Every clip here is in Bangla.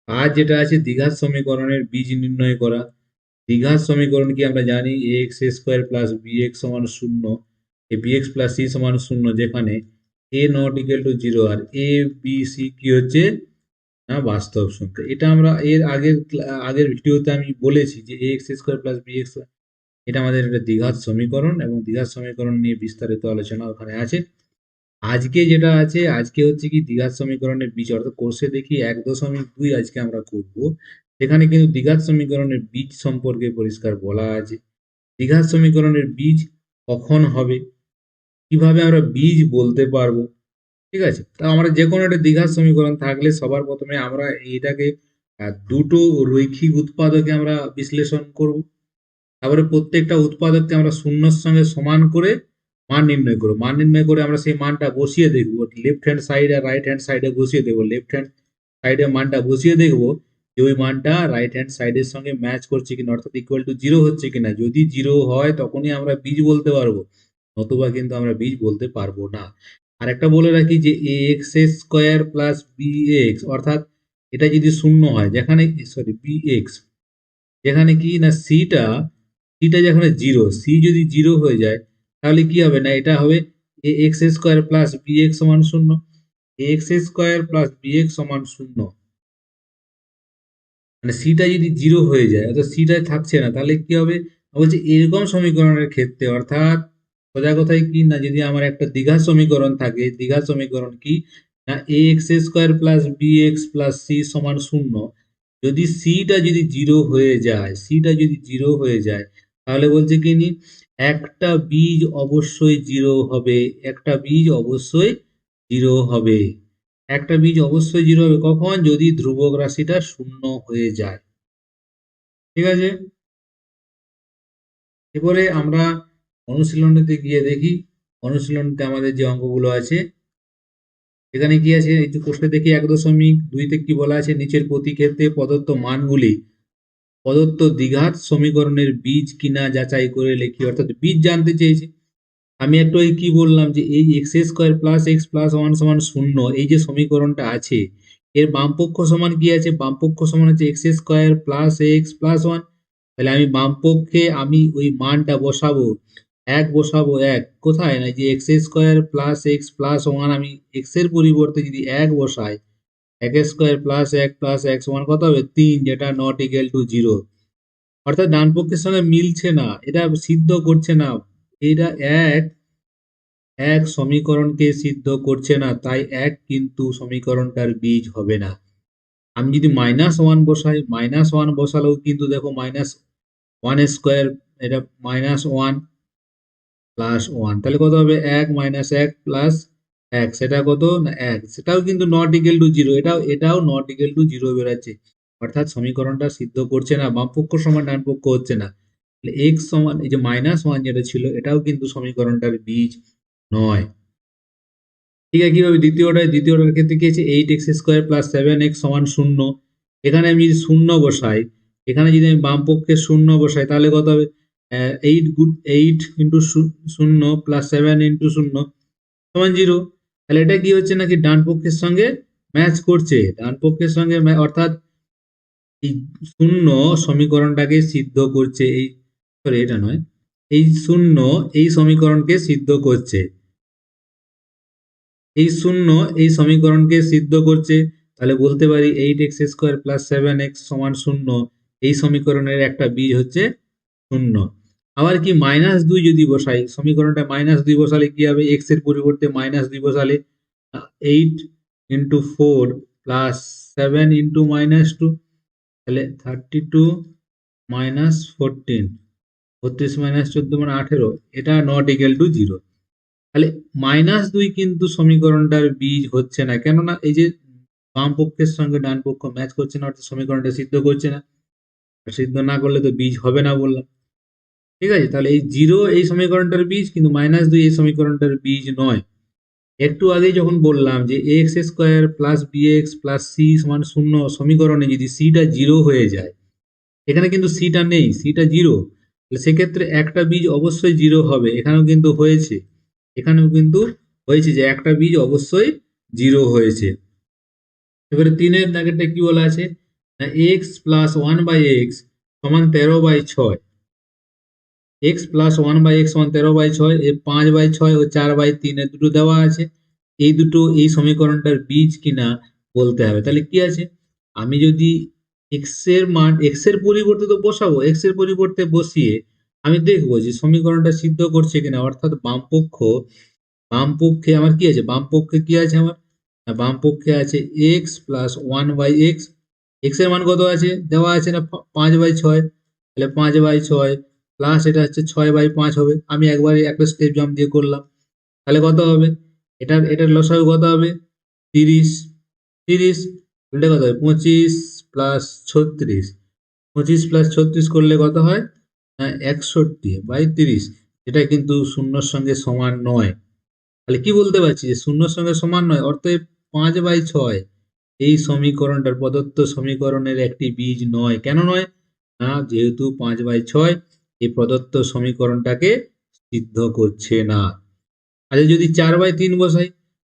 আর যেটা আছে দ্বিঘাত সমীকরণের বীজ নির্ণয় করা। দ্বিঘাত সমীকরণ কি আমরা জানি, a x square plus b x সমান শূন্য, a b x plus c সমান শূন্য, যেখানে a not equal to zero আর এ বি সি কি হচ্ছে না বাস্তব সংখ্যা। এটা আমরা এর আগের ভিডিওতে আমি বলেছি যে a x square plus b x, এটা আমাদের একটা দ্বিঘাত সমীকরণ, এবং দ্বিঘাত সমীকরণ নিয়ে বিস্তারিত আলোচনা ওখানে আছে। আজকে যেটা আছে, আজকে হচ্ছে কি দ্বিঘাত সমীকরণের বীজ, অর্থাৎ কোর্সে দেখি 1.2 আজকে আমরা করব। সেখানে কিন্তু দ্বিঘাত সমীকরণের বীজ সম্পর্কে পরিষ্কার বলা আছে। দ্বিঘাত সমীকরণের বীজ কখন হবে, কিভাবে আমরা বীজ বলতে পারবো, ঠিক আছে। তা আমরা যে কোনো একটা দ্বিঘাত সমীকরণ থাকলে সবার প্রথমে আমরা এইটাকে দুটো রৈখিক উৎপাদকে আমরা বিশ্লেষণ করব। তারপরে প্রত্যেকটা উৎপাদককে আমরা শূন্যর সঙ্গে সমান করে মান নির্ণয় করবো। মান নির্ণয় করে আমরা সেই মানটা বসিয়ে দেখবো, লেফট হ্যান্ড সাইড আর রাইট হ্যান্ড সাইডে বসিয়ে দেবো। লেফট হ্যান্ড সাইডে মানটা বসিয়ে দেখবো যে ওই মানটা রাইট হ্যান্ড সাইডের সঙ্গে ম্যাচ করছে কিনা, অর্থাৎ ইকুয়াল টু জিরো হচ্ছে কিনা। যদি জিরো হয় তখনই আমরা বীজ বলতে পারবো, নতুবা কিন্তু আমরা বীজ বলতে পারবো না। আর একটা বলে রাখি যে a x square plus b x, অর্থাৎ এটা যদি শূন্য হয়, যেখানে সরি বি এক্স, যেখানে কি না সিটা যেখানে জিরো, সি যদি জিরো হয়ে যায় তাহলে কি হবে না, এটা হবে a x square plus b x সমান শূন্য। A x square plus b x সমান শূন্য, মানে সিটা যদি জিরো হয়ে যায় অর্থাৎ সিটা থাকছে না, তাহলে কি হবে, বলছে এরকম সমীকরণের ক্ষেত্রে, অর্থাৎ সোজা কথায় কি না, যদি আমার একটা দ্বিঘাত সমীকরণ থাকে, দ্বিঘাত সমীকরণ কি না a x square plus b x plus c সমান শূন্য, যদি সিটা যদি জিরো হয়ে যায়, সিটা যদি জিরো হয়ে যায়, তাহলে বলছে কি নি একটা বীজ অবশ্যই জিরো হবে, একটা বীজ অবশ্যই জিরো হবে, একটা বীজ অবশ্যই জিরো হবে। কখন? যদি ধ্রুবক রাশিটা শূন্য হয়ে যায়, ঠিক আছে। এরপরে আমরা অনুশীলনীতে গিয়ে দেখি, অনুশীলনীতে আমাদের যে অঙ্কগুলো আছে এখানে কি আছে, এই যে কোষে দেখি 1.2তে কি বলা আছে, নিচের প্রতি ক্ষেত্রে প্রদত্ত মানগুলি প্রদত্ত দ্বিঘাত সমীকরণের বীজ কিনা যাচাই করে লিখি, অর্থাৎ বীজ জানতে চেয়েছে। আমি একটু এই কি বললাম যে এই x square plus x plus one সমান শূন্য, এই যে সমীকরণটা আছে এর বামপক্ষ সমান কি আছে, বামপক্ষ সমান হচ্ছে x square plus x plus one. তাহলে আমি বামপক্ষে আমি ওই মানটা বসাবো, এক বসাবো, এক কোথায় না যে x square plus x plus one, আমি এক্স এর পরিবর্তে যদি এক বসাই, এক স্কোয়ার প্লাস এক প্লাস এক সমান কত হবে 3, যেটা নট ইকুয়াল টু জিরো, অর্থাৎ ডান পক্ষের সঙ্গে মিলছে না, এটা সিদ্ধ করছে না। এটা এক এক সমীকরণকে সিদ্ধ করছে না, তাই এক কিন্তু সমীকরণটার বীজ হবে না। আমি যদি -1 বসাই, -1 বসালেও কিন্তু দেখো -1 স্কোয়ার, এটা -1 প্লাস 1, তাহলে কত হবে 1 - 1 প্লাস 1, সেটা কত না 1, সেটাও কিন্তু নট ইকুয়াল টু জিরো, এটাও নট ইকুয়াল টু জিরো বেরোচ্ছে, অর্থাৎ সমীকরণটা সিদ্ধ করছে না, বাম পক্ষ সমান ডান পক্ষ হচ্ছে না। এক্স সমান এই যে -1 যেটা ছিল এটাও কিন্তু সমীকরণটার বীজ নয়। ঠিক আছে, কিভাবে দ্বিতীয়টার ক্ষেত্রে কি আছে, 8x² + 7x সমান শূন্য, এখানে আমি যদি শূন্য বসাই, এখানে যদি আমি বাম পক্ষে শূন্য বসাই তাহলে কত হবে, 8 ইন্টু শূন্য প্লাস 7 ইন্টু শূন্য সমান জিরো। তাহলে এটা কি হচ্ছে নাকি ডান পক্ষের সঙ্গে ম্যাচ করছে, ডান পক্ষের সঙ্গে অর্থাৎ এই শূন্য সমীকরণটাকে সিদ্ধ করছে, এই সরি এটা নয়, এই শূন্য এই সমীকরণকে সিদ্ধ করছে, এই শূন্য এই সমীকরণকে সিদ্ধ করছে। তাহলে বলতে পারি 8x² + 7x সমান শূন্য, এই সমীকরণের একটা বীজ হচ্ছে শূন্য। আবার কি -2 যদি বসাই, সমীকরণটা -2 বসালে কি হবে, x এর পরিবর্তে -2 বসালে 8 ইন্টু 4 প্লাস 7 ইন্টু -2, তাহলে 32 মাইনাস 14, 32 - 14 মানে 18, এটা নট ইকুয়াল টু জিরো। তাহলে -2 কিন্তু সমীকরণটার বীজ হচ্ছে না, কেননা এই যে বাম পক্ষের সঙ্গে ডান পক্ষ ম্যাচ করছে না, অর্থাৎ সমীকরণটা সিদ্ধ করছে না, সিদ্ধ না করলে তো বীজ হবে না বললাম, ঠিক আছে। তাহলে এই জিরো এই সমীকরণটার বীজ, কিন্তু -2 এই সমীকরণটার বীজ নয়। একটু আগে যখন বললাম যে ax² plus bx plus c সমান শূন্য সমীকরণে যদি সিটা জিরো হয়ে যায়, এখানে কিন্তু সিটা নেই, সিটা জিরো, সেক্ষেত্রে একটা বীজ অবশ্যই জিরো হবে, এখানেও কিন্তু হয়েছে, এখানেও কিন্তু হয়েছে যে একটা বীজ অবশ্যই জিরো হয়েছে। এবারে 3-এর দাগেরটা কি বলা আছে, x plus one by x সমান 13/6। X plus one by x সমান 13/6, এ 5/6 ও 4/3 এর দুটো দেওয়া আছে। এই দুটো এই সমীকরণটার বীজ কিনা বলতে হবে। তাহলে কি আছে, আমি যদি এক্স এর মান এক্স এর পরিবর্তে তো বসাবো, এক্স এর পরিবর্তে বসিয়ে আমি দেখবো যে সমীকরণটা সিদ্ধ করছে কিনা, অর্থাৎ বাম পক্ষে আমার কি আছে, বাম পক্ষে কি আছে আমার, না, বাম পক্ষে আছে x plus one by x. X এর মান কত আছে দেওয়া আছে না, 5/6। তাহলে 5/6 প্লাস এটা হচ্ছে 6/5 হবে। আমি একবারে একটা স্টেপ জাম্প দিয়ে করলাম। তাহলে কত হবে, এটার লসাগু কত হবে, 30। 30 এটা কত হবে, 25 প্লাস 36। 25 প্লাস 36 করলে কত হয়, 61/30। এটা কিন্তু শূন্যর সঙ্গে সমান নয়। তাহলে কি বলতে পারছি, যে শূন্যর সঙ্গে সমান নয়, অর্থাৎ 5/6 এই সমীকরণটার প্রদত্ত সমীকরণের একটি বীজ নয়। কেন নয়, না, যেহেতু 5/6 এই প্রদত্ত সমীকরণটাকে সিদ্ধ করছে না। আচ্ছা, যদি 4/3 বসাই,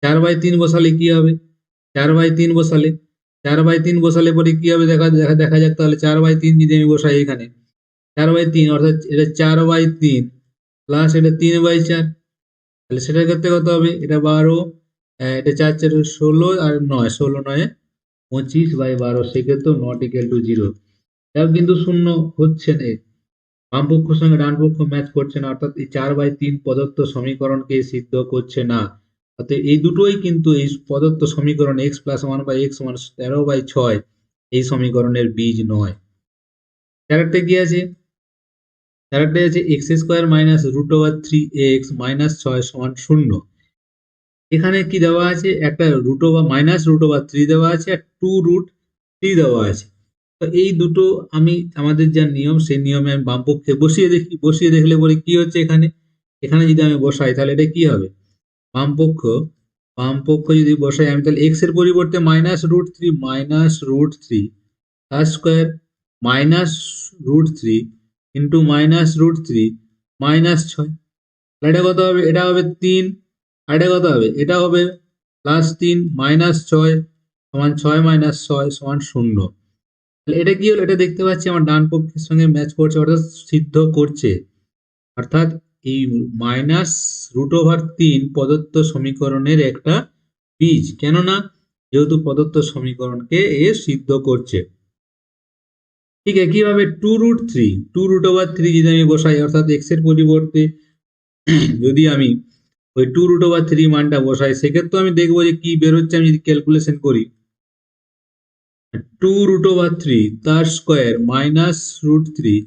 4/3 বসালে কি হবে, 4/3 বসালে 4/3 বসালে পরে কি হবে, দেখা দেখা দেখা যাক। তাহলে 4/3 যদি আমি বসাই এখানে, 4/3 অর্থাৎ এটা 4/3 প্লাস এটা 3/4। তাহলে সেটার ক্ষেত্রে কত হবে, এটা 12, এটা 4×4 16 আর 9, 16×9 25/12। সেক্ষেত্রেও নট ইকুয়াল টু 0। এটাও কিন্তু শূন্য হচ্ছে না, বাম পক্ষের সঙ্গে ডান পক্ষ ম্যাচ করছে না, অর্থাৎ এই 4/3 প্রদত্ত সমীকরণকে সিদ্ধ করছে না। অর্থাৎ এই দুটোই কিন্তু এই প্রদত্ত সমীকরণ x plus one by x সমান 13/6 এই সমীকরণের বীজ নয়। চারেরটা কি আছে, চারেরটা আছে x square minus root over 3x minus 6 সমান 0। এখানে কি দেওয়া আছে, একটা root over minus root over 3 দেওয়া আছে আর 2√3 দেওয়া আছে। তো এই দুটো আমি আমাদের যা নিয়ম সেই নিয়মে আমি বাম পক্ষে বসিয়ে দেখি, বসিয়ে দেখলে পরে কি হচ্ছে, এখানে এখানে যদি আমি বসাই তাহলে এটা কি হবে, বাম পক্ষ বাম পক্ষ যদি বসাই আমি, তাহলে এক্স এর পরিবর্তে -√3 তার স্কোয়ার -√3 ইন্টু -√3 -6। এটা কত হবে, এটা হবে 3। আর এটা কত হবে, এটা হবে +3 -6 সমান 6 - 6 সমান 0। তাহলে এটা কি হলো, এটা দেখতে পাচ্ছি আমার ডান পক্ষের সঙ্গে ম্যাচ করছে, অর্থাৎ সিদ্ধ করছে। অর্থাৎ এই -√3 প্রদত্ত সমীকরণের একটা বীজ, কেননা যেহেতু প্রদত্ত সমীকরণকে এ সিদ্ধ করছে। ঠিক আছে, কিভাবে, 2√3 যদি আমি বসাই, অর্থাৎ এক্স এর পরিবর্তে যদি আমি ওই 2√3 মানটা বসাই, সেক্ষেত্রে আমি দেখবো যে কি বেরোচ্ছে। আমি যদি ক্যালকুলেশন করি, 2√3 তার স্কোয়ার -√3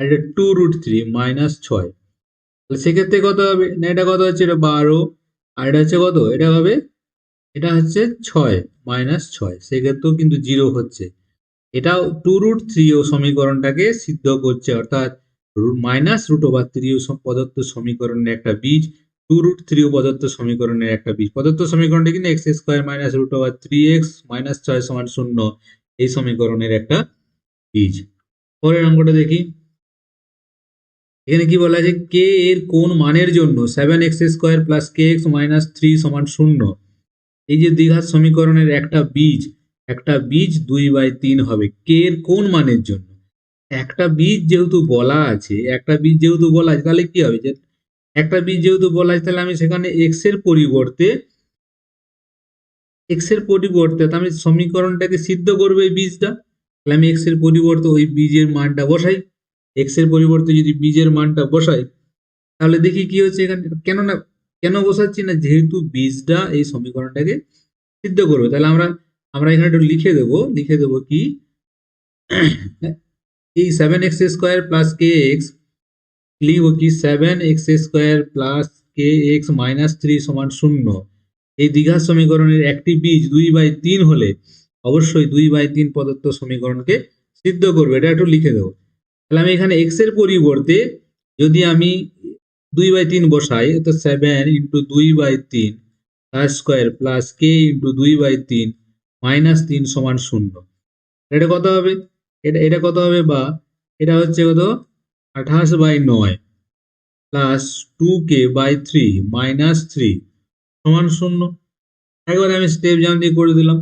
আর এটা 2√3 -6। সেক্ষেত্রে কত হবে, না, এটা কত হচ্ছে, এটা 12 আর এটা হচ্ছে কত, এটা হবে, এটা হচ্ছে 6 -6। সেক্ষেত্রেও কিন্তু 0 হচ্ছে। এটাও 2√3 ও সমীকরণটাকে সিদ্ধ করছে, অর্থাৎ -√3 ও প্রদত্ত সমীকরণের একটা বীজ, 2√3 ও প্রদত্ত সমীকরণের একটা বীজ। প্রদত্ত সমীকরণটা কিন্তু এক্স স্কোয়ার -√3x -6 সমান 0 এই সমীকরণের একটা বীজ। পরের অঙ্কটা দেখি। এখানে কি বলা আছে, কে এর কোন মানের জন্য 7x² + kx - 3 সমান 0। এই যে দ্বিঘাত সমীকরণের একটা বীজ 2/3 হবে কে এর কোন মানের জন্য। একটা বীজ যেহেতু বলা আছে, তাহলে কি হবে, যে একটা বীজ যেহেতু বলা আছে, তাহলে আমি সেখানে এক্স এর পরিবর্তে আমি সমীকরণটাকে সিদ্ধ করবে এই বীজটা। তাহলে আমি এক্স এর পরিবর্তে ওই বীজের মানটা বসাই। এক্স এর পরিবর্তে যদি বীজের মানটা বসাই, তাহলে দেখি কি হচ্ছে এখানে। কেন বসাচ্ছি না, যেহেতু বীজটা এই সমীকরণটাকে সিদ্ধ করবে। তাহলে আমরা আমরা এখানে একটু লিখে দেবো কি, এই 7x² + kx লিখব কি, 7x² + kx - 3 সমান 0। এই দ্বিঘাত সমীকরণের একটি বীজ 2/3 হলে অবশ্যই 2/3 প্রদত্ত সমীকরণকে সিদ্ধ করবে। এটা একটু লিখে দেবো। তাহলে আমি এখানে x এর পরিবর্তে যদি আমি 2/3 বসাই, তো 7 × 2/3 তার স্কোয়ার প্লাস k × 2/3 -3 সমান 0। এটা কত হবে, এটা কত হবে, বা এটা হচ্ছে কত, 28/9 প্লাস 2k/3 -3 সমান 0। একবার আমি স্টেপ জাম্প দিয়ে করে দিলাম।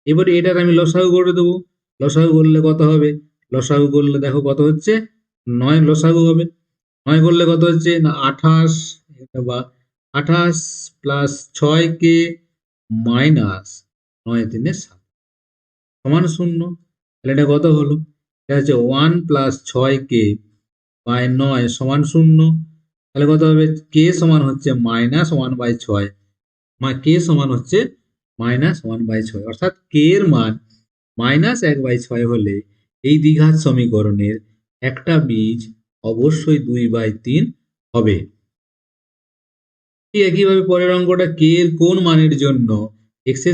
এবারে এটার আমি লসাগু করে দেবো। লসাগু করলে কত হবে? লসাগু করলে দেখো কত হচ্ছে, 9 লসাগু হবে। 9 করলে কত হচ্ছে না 28, বা 28 প্লাস 6কে মাইনাস 9 3 7 সমান 0। তাহলে এটা কত হলো? এটা হচ্ছে 1 প্লাস 6কে বাই 9 সমান 0। তাহলে কত হবে? কে সমান হচ্ছে -1/6, কে সমান হচ্ছে -1/6, অর্থাৎ কে এর মান -1/6 হলে এই দ্বিঘাত সমীকরণের একটা বীজ অবশ্যই 2/3 হবে। ঠিক একইভাবে পরের অঙ্কটা, কে এর কোন মানের জন্য x²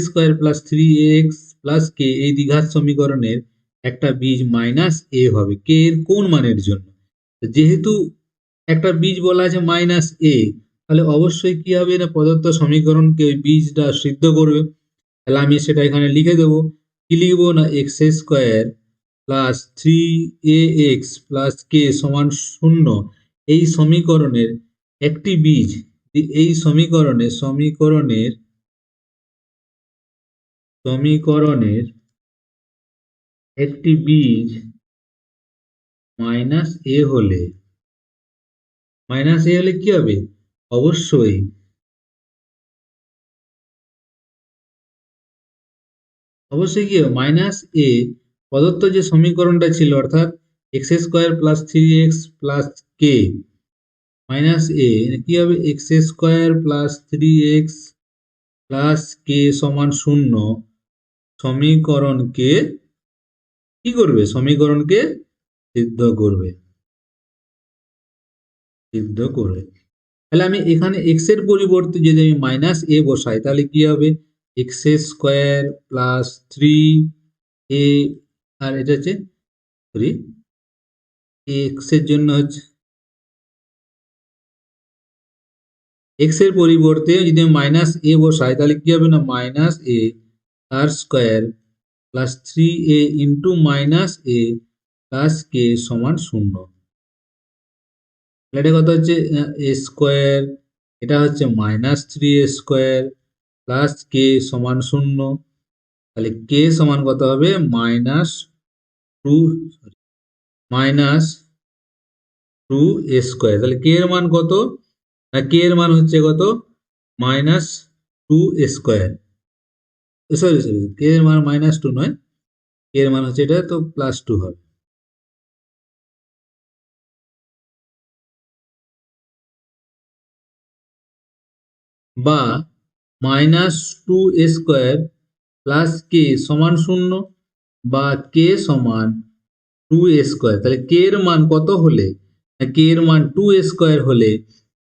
প্লাস 3x প্লাস কে এই দ্বিঘাত সমীকরণের একটা বীজ -a হবে, কে এর কোন মানের জন্য। যেহেতু একটা বীজ বলা আছে -a, তাহলে অবশ্যই কি হবে না প্রদত্ত সমীকরণকে ওই বীজটা সিদ্ধ করবে। তাহলে আমি সেটা এখানে লিখে দেবো। কি লিখবো না x² plus 3ax plus k সমান 0 এই সমীকরণের একটি বীজ, এই সমীকরণের একটি বীজ -a হলে, কি হবে? অবশ্যই কি হবে -a প্রদত্ত যে সমীকরণটা ছিল, অর্থাৎ x² plus 3x plus K -a, কি হবে x² plus 3x plus k সমান 0 সমীকরণকে কি করবে? সমীকরণকে সিদ্ধ করবে। তাহলে আমি এখানে x এর পরিবর্তে যদি আমি -a বসাই, তাহলে কি হবে? x² প্লাস 3a, আর এটা হচ্ছে সরি x এর জন্য হচ্ছে x এর পরিবর্তে যদি আমি -a বসাই, তাহলে কি হবে না -a তার square plus 3a into -a plus k সমান 0। এটা কত হচ্ছে a স্কয়ার, এটা হচ্ছে -3a² প্লাস কে সমান 0। তাহলে কে সমান কত হবে? -2a²। তাহলে কে এর মান কত? না কে এর মান হচ্ছে কত? -2a²। সরি, কে এর মান -2 নয়, কে এর মান হচ্ছে এটা, তো +2 হবে। বা -2a² প্লাস কে সমান 0, বা কে সমান 2a²। তাহলে কে এর মান কত হলে, কে এর মান 2a² হলে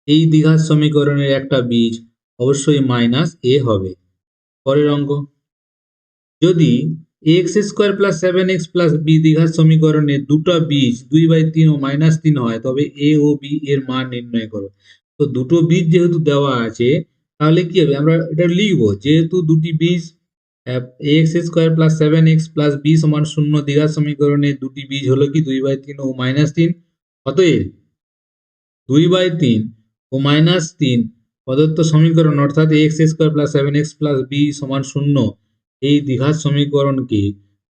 এই দ্বিঘাত সমীকরণের একটা বীজ অবশ্যই -a হবে। পরের অঙ্ক, যদি ax² plus 7x plus b দ্বিঘাত সমীকরণে দুটো বীজ 2/3 ও -3 হয়, তবে a ও b এর মান নির্ণয় করো। তো দুটো বীজ যেহেতু দেওয়া আছে, তাহলে কি হবে? আমরা এটা লিখবো, যেহেতু দুটি বীজ ax² plus 7x plus b সমান 0 দ্বিঘাত সমীকরণে দুটি বীজ হলো কি 2/3 ও -3, অতএব 2/3 ও -3 প্রদত্ত সমীকরণ, অর্থাৎ ax² plus 7x plus b সমান 0 এই দ্বিঘাত সমীকরণকে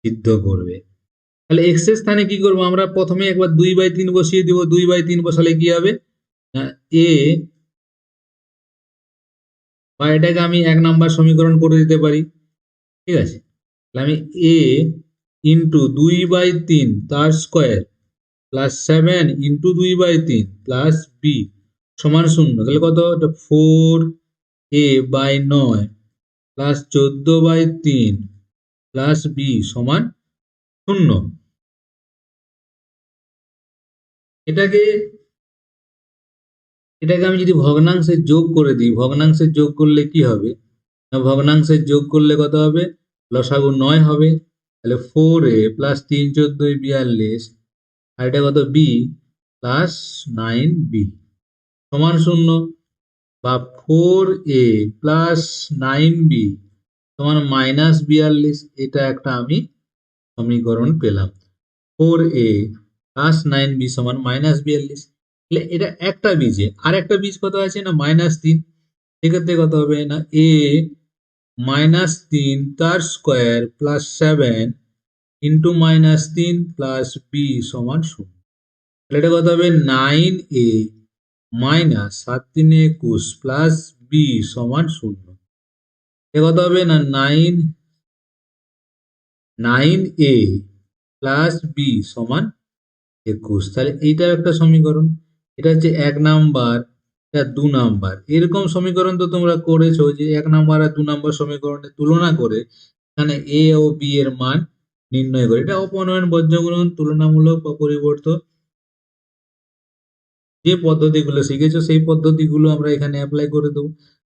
সিদ্ধ করবে। তাহলে x এর স্থানে কি করবো? আমরা প্রথমে একবার 2/3 বসিয়ে দিব। 2/3 বসালে কি হবে না a, বা এটাকে আমি 1 নাম্বার সমীকরণ করে দিতে পারি। ঠিক আছে, তাহলে আমি a ইন্টু 2/3 তার square plus 7 into 2/3 plus b সমান 0। তাহলে কত? 4a/9 প্লাস 14/3 প্লাস b সমান 0। এটাকে আমি যদি ভগ্নাংশে যোগ করে দিই, ভগ্নাংশে যোগ করলে কি হবে না, ভগ্নাংশে যোগ করলে কত হবে? লসাগু 9 হবে। তাহলে 4a প্লাস 3 14 42, আর এটা কত? b প্লাস 9b সমান 0, বা 4a প্লাস 9b সমান -42। এটা একটা আমি সমীকরণ পেলাম, 4a প্লাস 9b সমান -42। তাহলে এটা একটা বীজে, আর একটা বীজ কত আছে না -3। সেক্ষেত্রে কত হবে না a -3 তার square plus 7 into -3 plus B সমান 0। তাহলে এটা কত হবে 9a মাইনাস 7 3 21 প্লাস বি সমান 0। এটা কত হবে না 9a প্লাস বি সমান 21। তাহলে এইটাও একটা সমীকরণ। এটা হচ্ছে 1 নাম্বার, এটা 2 নাম্বার। এরকম সমীকরণ তো তোমরা করেছো যে 1 নাম্বার আর 2 নাম্বার সমীকরণের তুলনা করে এখানে এ ও বি এর মান নির্ণয় করে। এটা অপনয়ন, বজ্রগুণন, তুলনামূলক বা পরিবর্তন, যে পদ্ধতিগুলো শিখেছো সেই পদ্ধতিগুলো আমরা এখানে অ্যাপ্লাই করে দেবো।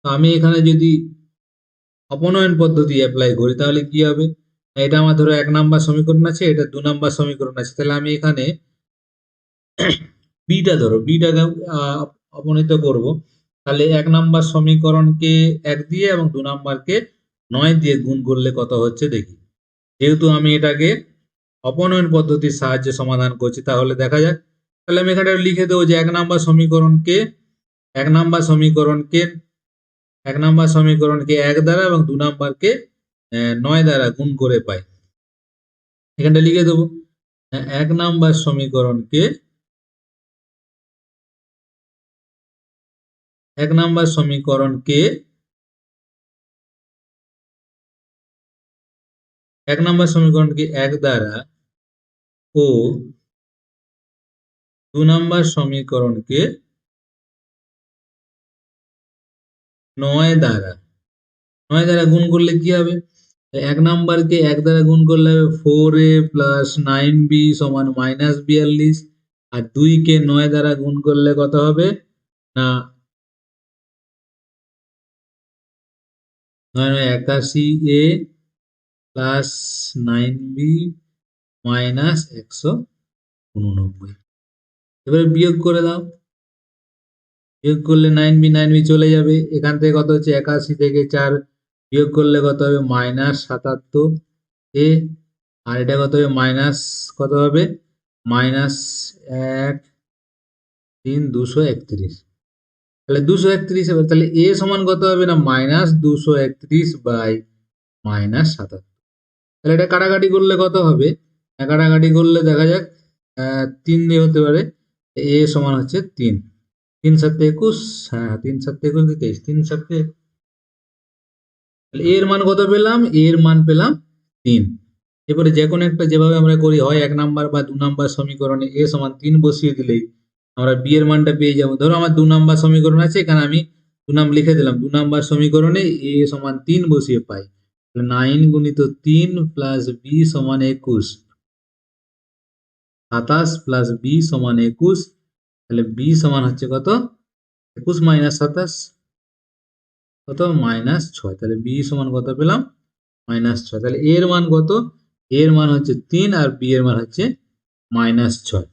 তো আমি এখানে যদি অপনয়ন পদ্ধতি অ্যাপ্লাই করি তাহলে কি হবে, এটা আমার ধরো 1 নাম্বার সমীকরণ আছে, এটা 2 নাম্বার সমীকরণ আছে। তাহলে আমি এখানে বিটা ধরো, বিটাকে অপনীত করব। তাহলে 1 নাম্বার সমীকরণকে 1 দিয়ে এবং 2 নাম্বারকে 9 দিয়ে গুণ করলে কত হচ্ছে দেখি। যেহেতু আমি এটাকে অপনয়ন পদ্ধতির সাহায্যে সমাধান করছি তাহলে দেখা যাক। তাহলে আমি এখানে লিখে দেবো যে 1 নাম্বার সমীকরণকে 1 নাম্বার সমীকরণকে 1 নাম্বার সমীকরণকে 1 দ্বারা এবং 2 নাম্বারকে 9 দ্বারা গুণ করে পাই। এখানটা লিখে দেবো 1 নাম্বার সমীকরণকে 1 নাম্বার সমীকরণকে 1 নাম্বার সমীকরণকে 1 দ্বারা ও 2 নাম্বার সমীকরণকে 9 দ্বারা গুণ করলে কি হবে, 1 নাম্বারকে 1 দ্বারা গুণ করলে হবে 4a প্লাস 9b সমান -42, আর 2 কে 9 দ্বারা গুণ করলে কত হবে না 81a প্লাস 9b মাইনাস 189। এবারে বিয়োগ করে দাও, বিয়োগ করলে 9b চলে যাবে। এখান থেকে কত হচ্ছে 81 থেকে 4 বিয়োগ করলে কত হবে -77a, আর এটা কত হবে মাইনাস কত হবে -1 3 231। তাহলে 231 হবে। তাহলে a সমান কত হবে না -231 বাই -77। তাহলে এটা কাটাকাটি করলে কত হবে, কাটাকাটি করলে দেখা যাক 3 দিয়ে হতে পারে। a সমান হচ্ছে 3, 3 7 21, হ্যাঁ 3 7 21 23, 3 7 এর মান কত পেলাম, এর মান পেলাম 3। এবারে যে কোনো একটা যেভাবে আমরা করি, হয় 1 নাম্বার বা 2 নাম্বার সমীকরণে a সমান 3 বসিয়ে দিলেই আমরা b এর মানটা পেয়ে যাবো। ধরো আমার 2 নাম্বার সমীকরণ আছে, এখানে আমি 2 নাম লিখে দিলাম। 2 নাম্বার সমীকরণে a সমান 3 বসিয়ে পাই 9 গুণিত 3 প্লাস b সমান 21, 27 প্লাস b সমান 21। তাহলে b সমান হচ্ছে কত 21 মাইনাস 27 কত -6। তাহলে b সমান কত পেলাম -6। তাহলে এর মান কত, এর মান হচ্ছে 3 আর b এর মান হচ্ছে -6।